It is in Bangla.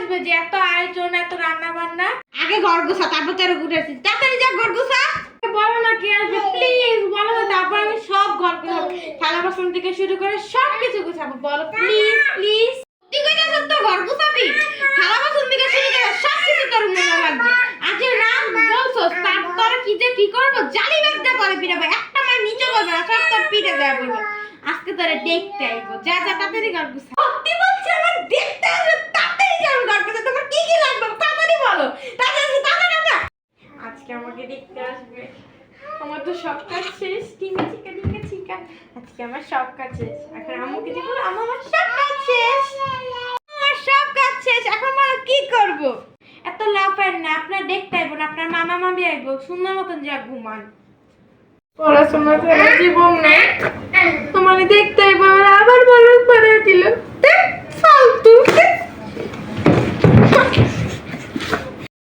আসবে যে এত আয়োজন এত রান্না বান্না? আগে ঘর গোছা, তারপর তেরো ঘুরেছি। তাড়াতাড়ি যা ঘর গোছা। বলো না কে আসবে প্লিজ বলো না, তারপর আমি সব ঘর গোছাবো, থালা বাসন থেকে শুরু করে সব কিছু গোছাবো। বলো প্লিজ প্লিজ। তুই কই যাস? তো ঘর গোছাবি, থালা বাসন থেকে শুরু করে সব কিছু তোর মনে লাগবে। আজ রাত বলছস, তারপর কি যে কি করবো, জালি ব্যাগ দিয়ে করে পিটাবো, একটা মার নিচে করবে না, সব তোর পিঠে দেয়া বলবে। আজকে তোরে দেখতে আইবো, যা যা তাড়াতাড়ি ঘর গোছা। সত্যি বলছি আমার দেখতে আসবে, তাড়াতাড়ি যা আমি ঘর গোছা। তোমার কি কি লাগবে তাড়াতাড়ি বলো, তাড়াতাড়ি তাড়াতাড়ি। আজকে আমাকে দেখতে আসবে। আমার তো সব কাজ শেষ, ডিঙ্গা চিকা। আজকে আমার সব কাজ শেষ। এখন আমাকে যে বলো আমার সব কাজ শেষ, আমার সব কাজ শেষ। এখন বলো কি করব? এত লাফার না, আপনার দেখতে আইবো না, আপনার মামা মামি আইবো, সুন্দর মতন যা ঘুমান। পড়াশোনা ছাড়া জীবন নেই, তোমার দেখতে আইবো আবার বলদ করে দিল ফালতু।